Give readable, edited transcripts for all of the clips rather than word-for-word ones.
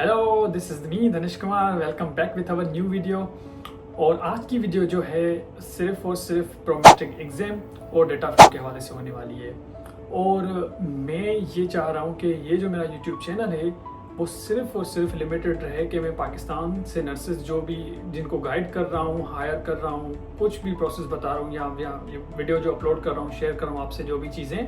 Hello, this is me Dhanesh Kumar. Welcome back with our new video. और आज की video जो है सिर्फ और सिर्फ प्रोमेट्रिक एग्ज़ाम और डेटा फ्लो के हवाले से होने वाली है। और मैं ये चाह रहा हूँ कि ये जो मेरा यूट्यूब चैनल है वो सिर्फ और सिर्फ लिमिटेड रहे कि मैं पाकिस्तान से नर्सेज जो भी जिनको गाइड कर रहा हूँ, हायर कर रहा हूँ, कुछ भी प्रोसेस बता रहा हूँ या ये वीडियो जो अपलोड कर रहा हूँ, शेयर कर रहा हूँ आपसे जो भी चीज़ें,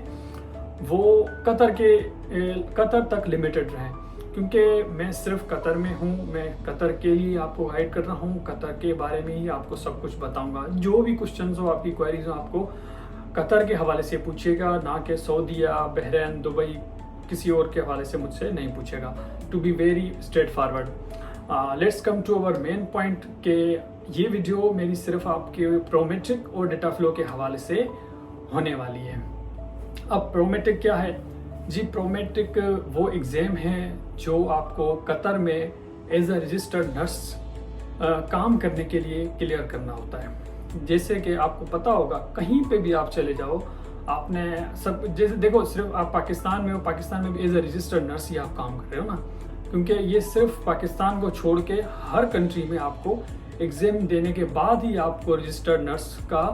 वो कतर तक लिमिटेड रहें। क्योंकि मैं सिर्फ कतर में हूँ, मैं कतर के लिए आपको गाइड कर रहा हूँ, कतर के बारे में ही आपको सब कुछ बताऊँगा। जो भी क्वेश्चंस हो, आपकी क्वेरीज हो, आपको कतर के हवाले से पूछेगा, ना कि सऊदी या बहरीन, दुबई किसी और के हवाले से मुझसे नहीं पूछेगा। To be very straightforward, let's come to our main point के ये वीडियो मेरी सिर्फ आपके प्रोमेट्रिक और डेटा फ्लो के हवाले से होने वाली है। अब प्रोमेट्रिक क्या है जी? प्रोमेट्रिक वो एग्ज़ाम है जो आपको कतर में एज अ रजिस्टर्ड नर्स काम करने के लिए क्लियर करना होता है। जैसे कि आपको पता होगा, कहीं पे भी आप चले जाओ, आपने सब जैसे देखो, सिर्फ आप पाकिस्तान में हो, पाकिस्तान में भी एज अ रजिस्टर्ड नर्स ही आप काम कर रहे हो ना, क्योंकि ये सिर्फ पाकिस्तान को छोड़ के हर कंट्री में आपको एग्ज़ाम देने के बाद ही आपको रजिस्टर्ड नर्स का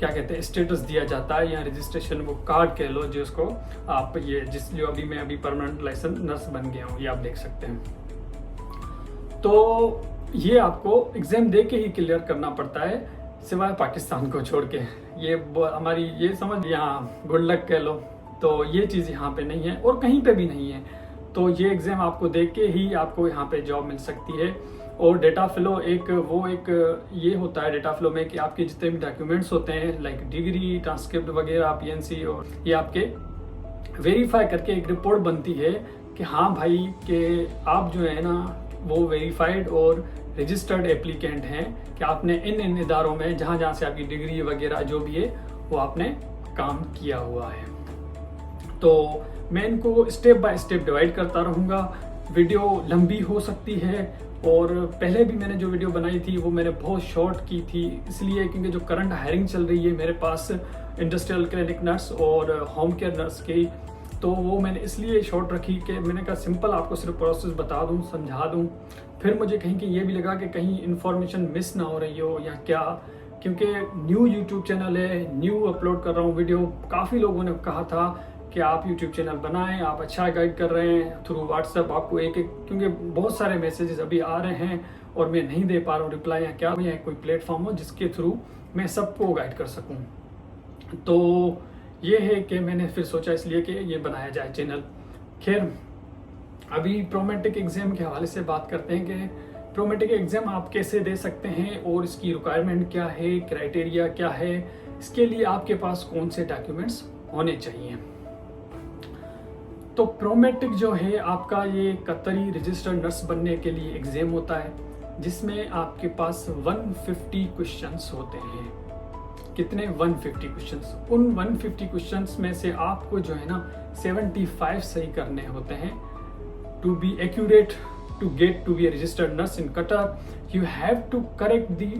क्या कहते हैं स्टेटस दिया जाता है, या रजिस्ट्रेशन वो कार्ड कह लो जिसको आप ये जो अभी मैं परमानेंट लाइसेंस नर्स बन गया हूँ, ये आप देख सकते हैं। तो ये आपको एग्ज़ाम दे के ही क्लियर करना पड़ता है, सिवाय पाकिस्तान को छोड़ के। ये हमारी ये समझ यहाँ गुड लक कह लो, तो ये चीज़ यहाँ पे नहीं है और कहीं पे भी नहीं है। तो ये एग्ज़ाम आपको दे के ही आपको यहाँ पे जॉब मिल सकती है। और डेटा फ्लो एक ये होता है डेटा फ्लो में कि आपके जितने भी डॉक्यूमेंट्स होते हैं, लाइक डिग्री, ट्रांसक्रिप्ट वगैरह, पीएनसी, और ये आपके वेरीफाई करके एक रिपोर्ट बनती है कि हाँ भाई कि आप जो है ना वो वेरीफाइड और रजिस्टर्ड एप्लीकेंट हैं, कि आपने इन इदारों में जहाँ से आपकी डिग्री वगैरह जो भी है वो आपने काम किया हुआ है। तो मैं इनको स्टेप बाय स्टेप डिवाइड करता रहूँगा। वीडियो लंबी हो सकती है, और पहले भी मैंने जो वीडियो बनाई थी वो मैंने बहुत शॉर्ट की थी, इसलिए क्योंकि जो करंट हायरिंग चल रही है मेरे पास इंडस्ट्रियल क्लिनिक नर्स और होम केयर नर्स की, तो वो मैंने इसलिए शॉर्ट रखी कि मैंने कहा सिंपल आपको सिर्फ प्रोसेस बता दूं, समझा दूं। फिर मुझे कहीं कि ये भी लगा कि कहीं इन्फॉर्मेशन मिस ना हो रही हो या क्या, क्योंकि न्यू यूट्यूब चैनल है, न्यू अपलोड कर रहा हूँ वीडियो। काफ़ी लोगों ने कहा था कि आप यूट्यूब चैनल बनाएं, आप अच्छा गाइड कर रहे हैं थ्रू व्हाट्सएप, आपको एक क्योंकि बहुत सारे मैसेजेस अभी आ रहे हैं और मैं नहीं दे पा रहा हूँ रिप्लाई, या क्या या कोई प्लेटफॉर्म हो जिसके थ्रू मैं सबको गाइड कर सकूँ। तो ये है कि मैंने फिर सोचा इसलिए कि ये बनाया जाए चैनल। खैर, अभी प्रोमेट्रिक एग्ज़ाम के हवाले से बात करते हैं कि प्रोमेट्रिक एग्ज़ाम आप कैसे दे सकते हैं और इसकी रिक्वायरमेंट क्या है, क्राइटेरिया क्या है, इसके लिए आपके पास कौन से डॉक्यूमेंट्स होने चाहिए। तो प्रोमेट्रिक जो है आपका ये कतरी रजिस्टर्ड नर्स बनने के लिए एग्ज़ाम होता है, जिसमें आपके पास 150 क्वेश्चंस होते हैं। कितने? 150 क्वेश्चंस। उन 150 क्वेश्चंस में से आपको जो है ना 75 सही करने होते हैं। To be accurate, to get to be a registered nurse in Qatar, you have to correct the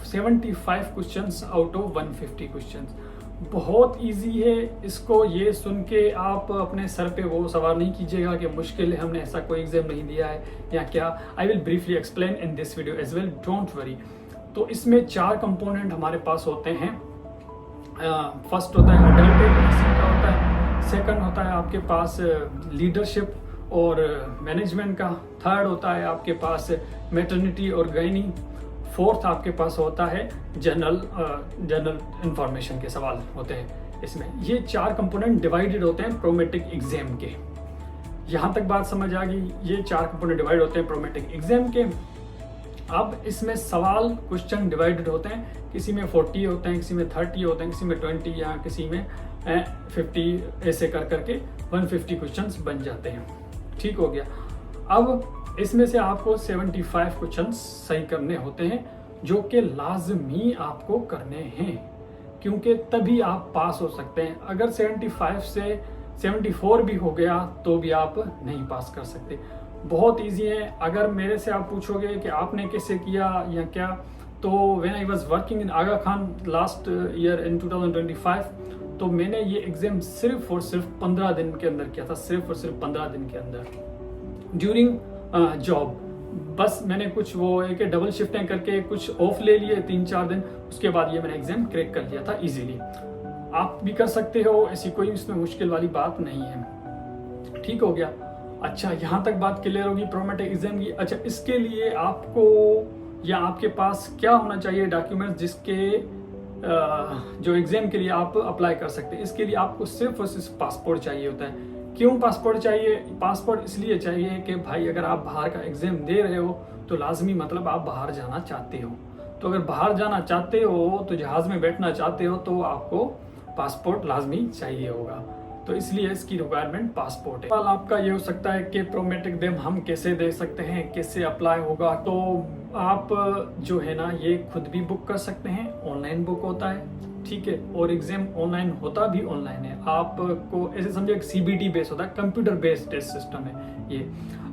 75 questions out of 150 questions. बहुत इजी है, इसको ये सुन के आप अपने सर पे वो सवार नहीं कीजिएगा कि मुश्किल है, हमने ऐसा कोई एग्जाम नहीं दिया है या क्या। I will briefly explain in this video as well, don't worry. तो इसमें 4 कंपोनेंट हमारे पास होते हैं। फर्स्ट होता है अडल्ट नर्सिंग का होता है, सेकंड होता है आपके पास लीडरशिप और मैनेजमेंट का, थर्ड होता है आपके पास मैटरनिटी और गायनी, फोर्थ आपके पास होता है जनरल इंफॉर्मेशन के सवाल होते हैं इसमें। ये 4 कंपोनेंट डिवाइडेड होते हैं प्रोमेट्रिक एग्जाम के। यहाँ तक बात समझ आ गई? ये 4 कंपोनेंट डिवाइड होते हैं प्रोमेट्रिक एग्जाम के। अब इसमें सवाल क्वेश्चन डिवाइडेड होते हैं, किसी में 40 होते हैं, किसी में 30 होते हैं, किसी में 20 या किसी में 50, ऐसे कर करके 150 क्वेश्चंस बन जाते हैं। ठीक हो गया। अब इसमें से आपको 75 क्वेश्चन सही करने होते हैं, जो कि लाजमी आपको करने हैं, क्योंकि तभी आप पास हो सकते हैं। अगर 75 से 74 भी हो गया तो भी आप नहीं पास कर सकते। बहुत इजी है। अगर मेरे से आप पूछोगे कि आपने कैसे किया या क्या, तो when I was working in Aga Khan last year in 2025, तो मैंने ये एग्जाम सिर्फ और सिर्फ 15 दिन के अंदर किया था, सिर्फ और सिर्फ 15 दिन के अंदर। During job. बस मैंने कुछ वो एक डबल शिफ्टें करके कुछ ऑफ ले लिए 3-4 दिन, उसके बाद ये मैंने एग्जाम क्रैक कर लिया था इजीली। आप भी कर सकते हो, ऐसी कोई इसमें मुश्किल वाली बात नहीं है। ठीक हो गया। अच्छा, यहाँ तक बात क्लियर होगी प्रोमेटिक एग्जाम की। अच्छा, इसके लिए आपको या आपके पास क्या होना चाहिए डॉक्यूमेंट्स जिसके जो एग्जाम के लिए आप अप्लाई कर सकते हैं। इसके लिए आपको सिर्फ और सिर्फ पासपोर्ट चाहिए होता है। क्यों पासपोर्ट चाहिए? पासपोर्ट इसलिए चाहिए कि भाई अगर आप बाहर का एग्जाम दे रहे हो तो लाजमी मतलब आप बाहर जाना चाहते हो। तो अगर बाहर जाना चाहते हो तो जहाज़ में बैठना चाहते हो तो आपको पासपोर्ट लाजमी चाहिए होगा। तो इसलिए इसकी रिक्वायरमेंट पासपोर्ट है। सवाल आपका ये हो सकता है कि प्रोमेटिक एग्जाम हम कैसे दे सकते हैं, कैसे अप्लाई होगा? तो आप जो है ना ये खुद भी बुक कर सकते हैं, ऑनलाइन बुक होता है, ठीक है। और एग्जाम ऑनलाइन होता भी ऑनलाइन है। आपको ऐसे समझे CBT बेस्ड होता है, कंप्यूटर बेस्ड टेस्ट सिस्टम है ये।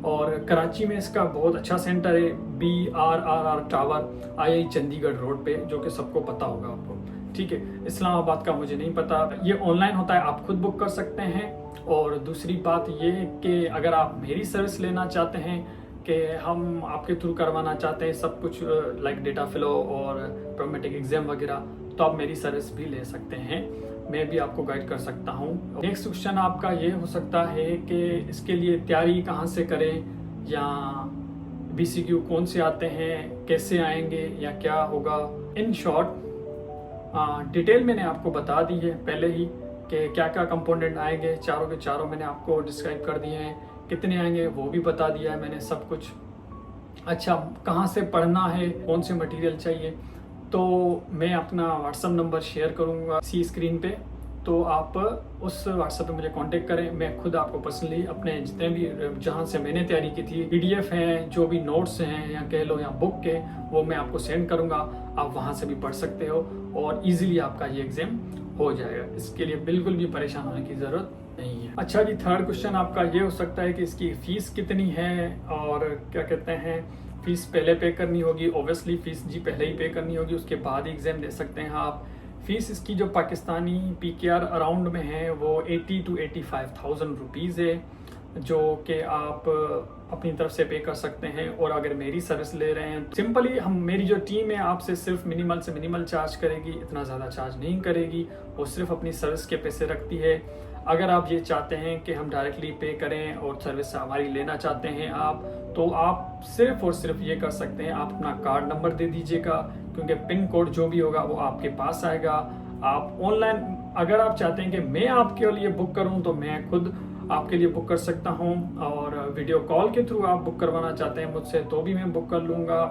और कराची में इसका बहुत अच्छा सेंटर है, BRRR tower, II Chandigarh road पे, जो कि सबको पता होगा आपको, ठीक है। इस्लामाबाद का मुझे नहीं पता। ये ऑनलाइन होता है, आप खुद बुक कर सकते हैं। और दूसरी बात ये कि अगर आप मेरी सर्विस लेना चाहते हैं कि हम आपके थ्रू करवाना चाहते हैं सब कुछ, लाइक डेटा फ्लो और प्रोमेटिक एग्जाम वगैरह, तो आप मेरी सर्विस भी ले सकते हैं, मैं भी आपको गाइड कर सकता हूँ। नेक्स्ट क्वेश्चन आपका ये हो सकता है कि इसके लिए तैयारी कहाँ से करें, या BCQ कौन से आते हैं, कैसे आएंगे, या क्या होगा। इन शॉर्ट डिटेल मैंने आपको बता दी है पहले ही कि क्या क्या कंपोनेंट आएंगे, चारों के चारों मैंने आपको डिस्क्राइब कर दिए हैं। कितने आएंगे वो भी बता दिया है मैंने सब कुछ। अच्छा, कहाँ से पढ़ना है, कौन से मटेरियल चाहिए, तो मैं अपना व्हाट्सअप नंबर शेयर करूँगा इसी स्क्रीन पे, तो आप उस व्हाट्सएप पे मुझे कांटेक्ट करें। मैं खुद आपको पर्सनली अपने जितने भी जहाँ से मैंने तैयारी की थी PDF हैं, जो भी नोट्स हैं या कह लो या बुक के, वो मैं आपको सेंड करूँगा। आप वहाँ से भी पढ़ सकते हो और इजीली आपका ये एग्जाम हो जाएगा। इसके लिए बिल्कुल भी परेशान होने की ज़रूरत नहीं है। अच्छा जी, थर्ड क्वेश्चन आपका ये हो सकता है कि इसकी फ़ीस कितनी है, और क्या कहते हैं, फ़ीस पहले पे करनी होगी। ओबियसली फ़ीस जी पहले ही पे करनी होगी, उसके बाद ही एग्ज़ाम दे सकते हैं आप। फ़ीस इसकी जो पाकिस्तानी PKR अराउंड में है वो 80 to 85,000 रुपीज़ है, जो कि आप अपनी तरफ से पे कर सकते हैं। और अगर मेरी सर्विस ले रहे हैं, सिंपली मेरी जो टीम है आपसे सिर्फ मिनिमल से मिनिमल चार्ज करेगी, इतना ज़्यादा चार्ज नहीं करेगी, वो सिर्फ अपनी सर्विस के पैसे रखती है। अगर आप ये चाहते हैं कि हम डायरेक्टली पे करें और सर्विस हमारी लेना चाहते हैं आप, तो आप सिर्फ और सिर्फ ये कर सकते हैं, आप अपना कार्ड नंबर दे दीजिएगा, क्योंकि पिन कोड जो भी होगा वो आपके पास आएगा। आप ऑनलाइन अगर आप चाहते हैं कि मैं आपके लिए बुक करूं, तो मैं खुद आपके लिए बुक कर सकता हूं, और वीडियो कॉल के थ्रू आप बुक करवाना चाहते हैं मुझसे तो भी मैं बुक कर लूँगा।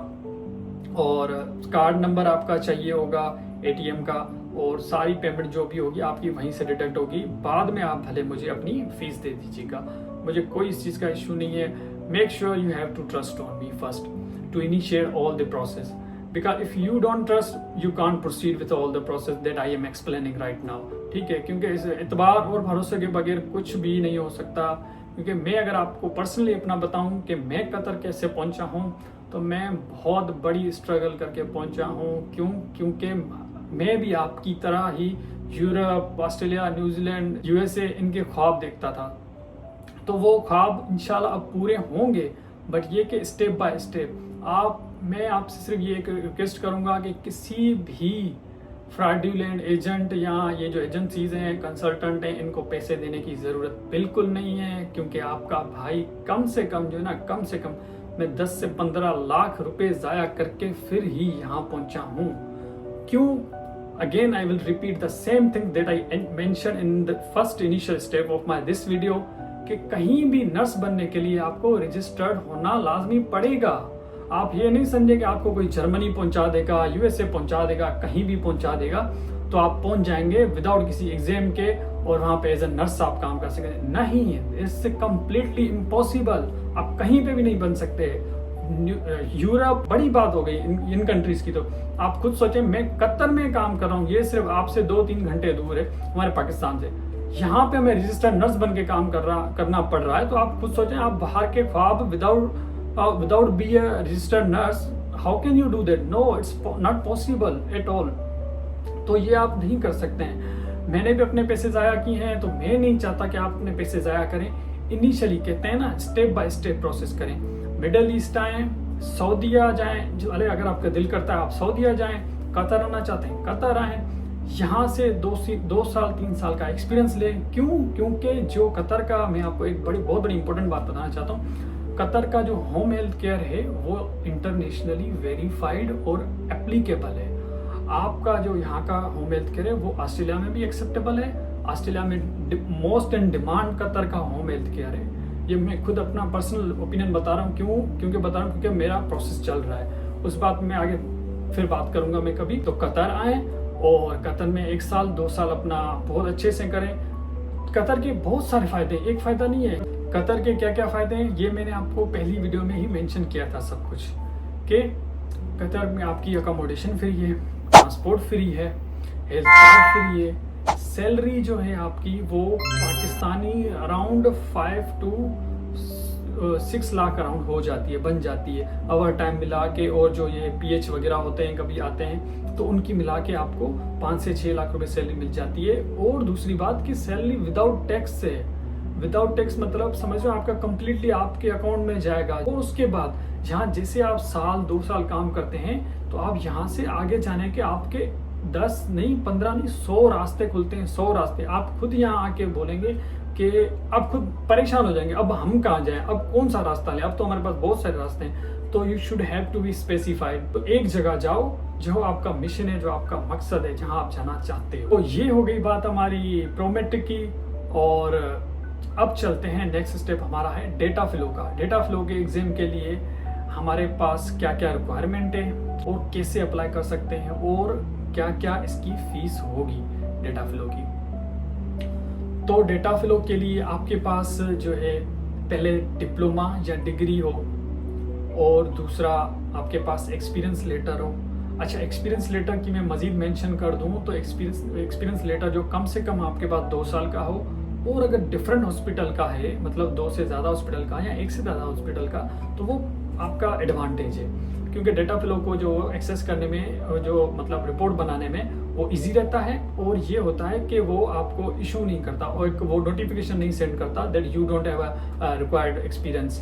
और कार्ड नंबर आपका चाहिए होगा ATM का, और सारी पेमेंट जो भी होगी आपकी वहीं से डिडक्ट होगी। बाद में आप भले मुझे अपनी फीस दे दीजिएगा, मुझे कोई इस चीज़ का इशू नहीं है। Make sure you have to trust on me first to initiate all the process, because if you don't trust you can't proceed with all the process that I am explaining right now, ठीक है। क्योंकि इस एतबार और भरोसे के बगैर कुछ भी नहीं हो सकता। क्योंकि मैं अगर आपको पर्सनली अपना बताऊं कि मैं कतर कैसे पहुंचा हूं, तो मैं बहुत बड़ी स्ट्रगल करके पहुंचा हूं। क्योंकि मैं भी आपकी तरह ही यूरोप, ऑस्ट्रेलिया, न्यूजीलैंड, USA इनके ख्वाब देखता था। तो वो ख्वाब इंशाल्लाह अब पूरे होंगे, बट ये कि स्टेप बाय स्टेप। मैं आपसे सिर्फ ये रिक्वेस्ट करूंगा कि किसी भी फ्रॉडुलेंट एजेंट या ये जो एजेंसीज हैं, कंसल्टेंट हैं, इनको पैसे देने की ज़रूरत बिल्कुल नहीं है। क्योंकि आपका भाई कम से कम जो है ना, कम से कम मैं 10 से 15 लाख रुपए ज़ाया करके फिर ही यहाँ पहुँचा हूँ। क्यों? Again, I will repeat the same thing that I mentioned in the first initial step of my this video, कि कहीं भी नर्स बनने के लिए आपको रजिस्टर्ड होना लाजमी पड़ेगा। आप ये नहीं समझे कि आपको कोई जर्मनी पहुंचा देगा, USA पहुंचा देगा, कहीं भी पहुंचा देगा तो आप पहुंच जाएंगे विदाउट किसी एग्जाम के और वहाँ पे एज ए नर्स आप काम कर सकेंगे। नहीं, इससे कम्प्लीटली इम्पॉसिबल। आप कहीं पे भी नहीं बन सकते। यूरोप बड़ी बात हो गई इन कंट्रीज की। तो आप खुद सोचें, मैं कतर में काम कर रहा हूँ, ये सिर्फ आपसे 2-3 घंटे दूर है हमारे पाकिस्तान से। यहाँ पे हमें रजिस्टर्ड नर्स बन के काम करना पड़ रहा है। तो आप खुद सोचें, आप बाहर के ख्वाब without be a registered nurse, how can you do that? No, it's not possible at all. तो ये आप नहीं कर सकते हैं। मैंने भी अपने पैसे ज़ाया किए हैं, तो मैं नहीं चाहता कि आप अपने पैसे ज़ाया करें। इनिशियली कहते हैं ना, स्टेप बाय स्टेप प्रोसेस करें। मिडल ईस्ट आएँ, सऊदीया जाएँ, जो अगर आपका दिल करता है आप सऊदीया जाएँ, कतर आना चाहते हैं कतर आएँ, यहाँ से 2 साल 3 साल का एक्सपीरियंस लें। क्यों? क्योंकि जो कतर का, मैं आपको एक बहुत बड़ी इंपॉर्टेंट बात बताना चाहता हूँ, कतर का जो होम हेल्थ केयर है वो इंटरनेशनली वेरीफाइड और एप्लीकेबल है। आपका जो यहाँ का होम हेल्थ केयर है वो ऑस्ट्रेलिया में भी एक्सेप्टेबल है। ऑस्ट्रेलिया में मोस्ट इन डिमांड कतर का होम हेल्थ केयर है। ये मैं खुद अपना पर्सनल ओपिनियन बता रहा हूँ। क्योंकि मेरा प्रोसेस चल रहा है। उस बात में आगे फिर बात करूंगा मैं कभी। तो कतर आए और कतर में 1 साल 2 साल अपना बहुत अच्छे से करें। कतर के बहुत सारे फायदे, एक फायदा नहीं है। कतर के क्या क्या फायदे हैं ये मैंने आपको पहली वीडियो में ही मेंशन किया था सब कुछ, कि कतर में आपकी अकोमोडेशन फ्री है, ट्रांसपोर्ट फ्री है, हेल्थ कार्ड फ्री है, सैलरी जो है आपकी वो Pakistani around 5 to 6 lakh around हो जाती है, बन जाती है ओवर टाइम मिला के। और जो ये PH वगैरह होते हैं कभी आते हैं तो उनकी मिला के आपको 5 से 6 लाख रुपए सैलरी मिल जाती है। और दूसरी बात कि सैलरी विदाउट टैक्स से, विदाउट टैक्स मतलब समझ लो आपका कंप्लीटली आपके अकाउंट में जाएगा। और उसके बाद यहाँ जैसे आप 1-2 साल काम करते हैं तो आप यहाँ से आगे जाने के आपके 10 नहीं 15 नहीं 100 रास्ते खुलते हैं। 100 रास्ते आप खुद यहाँ आके बोलेंगे कि आप खुद परेशान हो जाएंगे, अब हम कहाँ जाएं, अब कौन सा रास्ता लें, अब तो हमारे पास बहुत सारे रास्ते हैं। तो you should have to be specified. तो एक जगह जाओ जो आपका मिशन है, जो आपका मकसद है, जहाँ आप जाना चाहते हो। तो ये हो गई बात हमारी प्रोमेट्रिक की। और अब चलते हैं नेक्स्ट स्टेप हमारा है डेटा फ्लो का। डेटा फ्लो के एग्जाम के लिए हमारे पास क्या क्या रिक्वायरमेंट है और कैसे अप्लाई कर सकते हैं और क्या क्या इसकी फीस होगी डेटा फ्लो की। तो डेटा फ्लो के लिए आपके पास जो है पहले डिप्लोमा या डिग्री हो और दूसरा आपके पास एक्सपीरियंस लेटर हो। अच्छा, एक्सपीरियंस लेटर की मैं मजीद मेंशन कर दूं तो एक्सपीरियंस लेटर जो कम से कम आपके पास 2 साल का हो, और अगर डिफरेंट हॉस्पिटल का है, मतलब 2 से ज़्यादा हॉस्पिटल का या 1 से ज़्यादा हॉस्पिटल का, तो वो आपका एडवांटेज है। क्योंकि डेटा फ्लो को जो एक्सेस करने में, जो मतलब रिपोर्ट बनाने में वो इजी रहता है। और ये होता है कि वो आपको इशू नहीं करता और वो नोटिफिकेशन नहीं सेंड करता that you don't have a required experience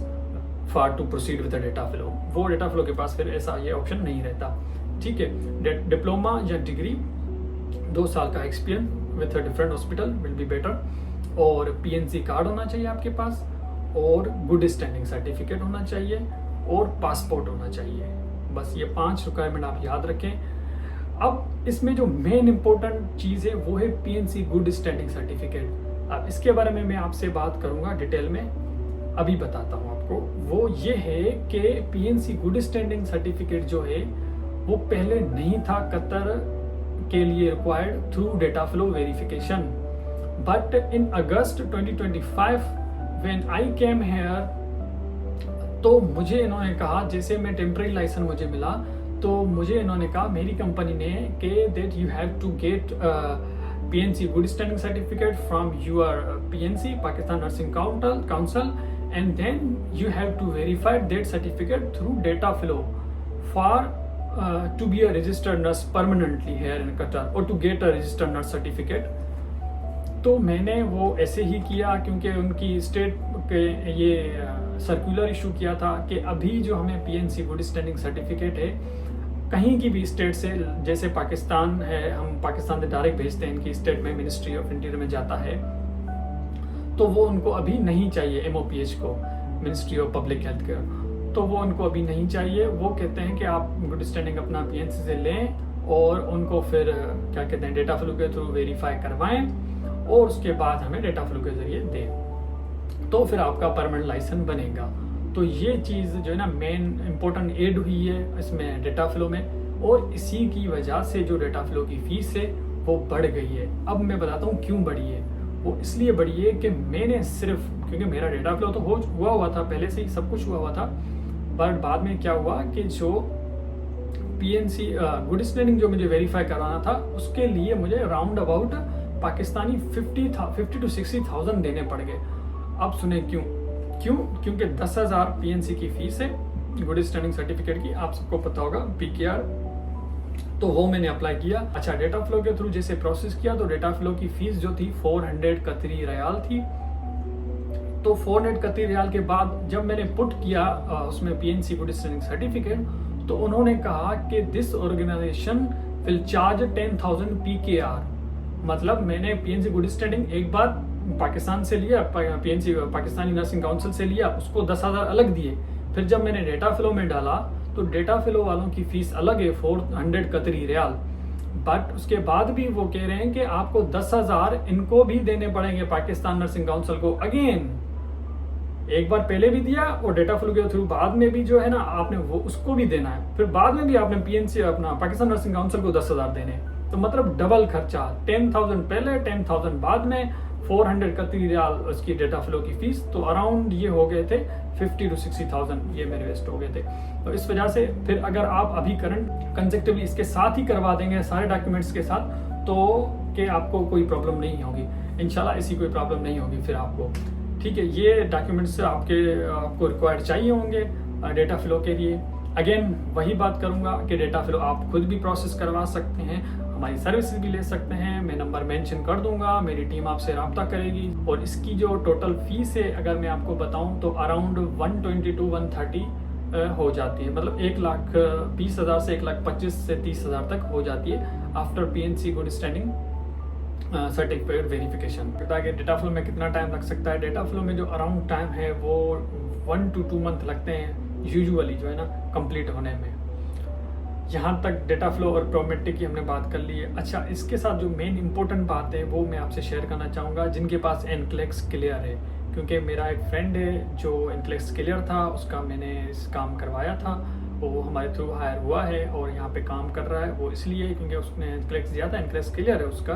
for to proceed with the data flow. वो डेटा फ्लो के पास फिर ऐसा ये ऑप्शन नहीं रहता। ठीक है, डिप्लोमा या डिग्री 2 साल का experience with a different hospital will be better. और PNC कार्ड होना चाहिए आपके पास, और गुड स्टैंडिंग सर्टिफिकेट होना चाहिए, और पासपोर्ट होना चाहिए। बस ये 5 रिक्वायरमेंट आप याद रखें। अब इसमें जो मेन इंपॉर्टेंट चीज़ है वो है PNC गुड स्टैंडिंग सर्टिफिकेट। अब इसके बारे में मैं आपसे बात करूंगा डिटेल में, अभी बताता हूं आपको। वो ये है कि PNC गुड स्टैंडिंग सर्टिफिकेट जो है वो पहले नहीं था कतर के लिए required through data flow verification. But in August 2025 when I came here, तो मुझे इन्होंने कहा, जैसे मैं टेम्परेरी लाइसेंस मुझे मिला तो मुझे इन्होंने कहा, मेरी कंपनी ने, कि that you have to get PNC good standing certificate from your PNC Pakistan nursing council and then you have to verify that certificate through data flow for to be a registered nurse permanently here in Qatar और to get a registered nurse certificate. तो मैंने वो ऐसे ही किया क्योंकि उनकी state के ये सर्कुलर इशू किया था कि अभी जो हमें PNC गुड स्टैंडिंग सर्टिफिकेट है कहीं की भी स्टेट से, जैसे पाकिस्तान है, हम पाकिस्तान से डायरेक्ट भेजते हैं, इनकी स्टेट में मिनिस्ट्री ऑफ इंटीरियर में जाता है, तो वो उनको अभी नहीं चाहिए। MOPH को, ministry of public health care, तो वो उनको अभी नहीं चाहिए। वो कहते हैं कि आप गुड स्टैंडिंग अपना PNC से लें और उनको फिर क्या कहते हैं डेटा फ्लो के थ्रू वेरीफाई करवाएं और उसके बाद हमें डेटा फ्लो के जरिए दें, तो फिर आपका परमानेंट लाइसेंस बनेगा। तो ये चीज़ जो है ना मेन इंपॉर्टेंट एड हुई है इसमें डेटा फ्लो में, और इसी की वजह से जो डेटा फ्लो की फीस है वो बढ़ गई है। अब मैं बताता हूँ क्यों बढ़ी है। वो इसलिए बढ़ी है कि मैंने सिर्फ, क्योंकि मेरा डेटा फ्लो तो हुआ हुआ था पहले से ही, सब कुछ हुआ था, बट बाद में क्या हुआ कि जो PNC गुड स्टैंडिंग जो मुझे वेरीफाई कराना था उसके लिए मुझे राउंड अबाउट पाकिस्तानी 50 to 60,000 देने पड़ गए। अब सुने क्यों? क्योंकि 10,000 PNC की फीस है गुड स्टैंडिंग सर्टिफिकेट की, आप सबको पता होगा, PKR। तो वो मैंने अप्लाई किया। अच्छा, डेटा फ्लो के थ्रू जैसे प्रोसेस किया तो डेटा फ्लो की फीस जो थी 400 कतरी रियाल थी। तो 400 कतरी रियाल के बाद जब मैंने पुट किया उसमें PNC गुड स्टैंडिंग सर्टिफिकेट, तो उन्होंने कहा कि this organization will charge 10,000 PKR। मतलब मैंने PNC गुड स्टैंडिंग एक बार पाकिस्तान से लिया, PNC पाकिस्तानी नर्सिंग काउंसिल से लिया, उसको 10,000 अलग दिए। फिर जब मैंने डेटा फ्लो में डाला तो डेटा फ्लो वालों की फीस अलग है 400 कतरी रियाल, बट उसके बाद भी वो कह रहे हैं कि आपको 10,000 इनको भी देने पड़ेंगे पाकिस्तान नर्सिंग काउंसिल को। अगेन एक बार पहले भी दिया और डेटा फ्लो के थ्रू, बाद में भी जो है ना आपने वो उसको भी देना है, फिर बाद में भी आपने PNC अपना पाकिस्तान नर्सिंग काउंसिल को 10,000 देने। तो मतलब डबल खर्चा, 10,000 पहले 10,000 बाद में, 400 कतरी रियाल उसकी डेटा फ्लो की फीस। तो अराउंड ये हो गए थे 50 to 60,000 ये मेरे वेस्ट हो गए थे। तो इस वजह से फिर अगर आप अभी करंट कंसेक्टिवली इसके साथ ही करवा देंगे सारे डॉक्यूमेंट्स के साथ, तो कि आपको कोई प्रॉब्लम नहीं होगी, इंशाल्लाह ऐसी कोई प्रॉब्लम नहीं होगी फिर आपको। ठीक है, ये डॉक्यूमेंट्स आपको रिक्वायर्ड चाहिए होंगे डेटा फ्लो के लिए। अगेन वही बात करूंगा कि डेटा फ्लो आप खुद भी प्रोसेस करवा सकते हैं, हमारी सर्विसेज भी ले सकते हैं। मैं नंबर मेंशन कर दूंगा, मेरी टीम आपसे रब्ता करेगी। और इसकी जो टोटल फीस है अगर मैं आपको बताऊं तो अराउंड 120 to 130 हो जाती है। मतलब 1,20,000 से 1,25,000 से 30,000 तक हो जाती है after PNC good standing certificate verification. ताकि डेटा फ्लो में कितना टाइम लग सकता है, डेटा फ्लो में जो अराउंड टाइम है वो 1 to 2 मंथ लगते हैं यूजुअली जो है ना कंप्लीट होने में। यहाँ तक डेटा फ्लो और प्रोमेट्रिक की हमने बात कर ली है। अच्छा, इसके साथ जो मेन इंपॉर्टेंट बात है वो मैं आपसे शेयर करना चाहूँगा, जिनके पास NCLEX क्लियर है। क्योंकि मेरा एक फ्रेंड है जो NCLEX क्लियर था, उसका मैंने इस काम करवाया था, वो हमारे थ्रू हायर हुआ है और यहाँ पे काम कर रहा है। वो इसलिए क्योंकि उसने NCLEX दिया था, NCLEX क्लियर है उसका।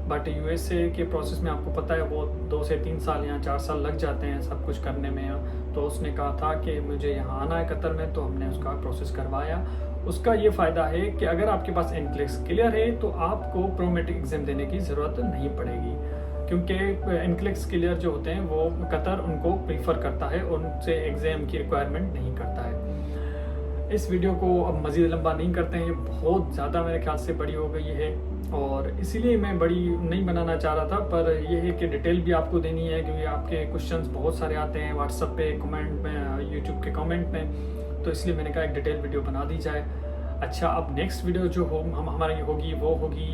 बट USA के प्रोसेस में आपको पता है वो 2 से 3 साल या 4 साल लग जाते हैं सब कुछ करने में। तो उसने कहा था कि मुझे यहाँ आना है कतर में, तो हमने उसका प्रोसेस करवाया। उसका ये फ़ायदा है कि अगर आपके पास NCLEX क्लियर है तो आपको प्रोमेट्रिक एग्ज़ाम देने की ज़रूरत नहीं पड़ेगी, क्योंकि NCLEX क्लियर जो होते हैं वो कतर उनको प्रीफर करता है और उनसे एग्ज़ाम की रिक्वायरमेंट नहीं करता है। इस वीडियो को अब मज़ीद लंबा नहीं करते हैं, बहुत ज़्यादा मेरे ख्याल से बड़ी हो गई है और इसीलिए मैं बड़ी नहीं बनाना चाह रहा था। पर यह है कि डिटेल भी आपको देनी है, क्योंकि आपके क्वेश्चंस बहुत सारे आते हैं व्हाट्सएप पे, कमेंट में, यूट्यूब के कमेंट में, तो इसलिए मैंने कहा एक डिटेल वीडियो बना दी जाए। अच्छा, अब नेक्स्ट वीडियो जो हमारी होगी वो होगी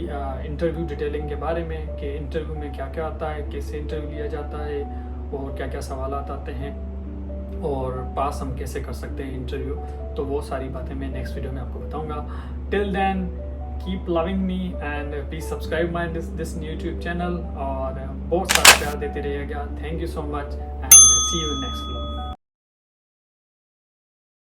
इंटरव्यू डिटेलिंग के बारे में, कि इंटरव्यू में क्या क्या आता है, कैसे इंटरव्यू लिया जाता है और क्या क्या सवाल आते हैं और पास हम कैसे कर सकते हैं इंटरव्यू। तो वो सारी बातें मैं नेक्स्ट वीडियो में आपको बताऊंगा। Till then keep loving me and please subscribe my this YouTube channel और बहुत सारा प्यार देते रहिएगा। Thank you so much and see you in next vlog.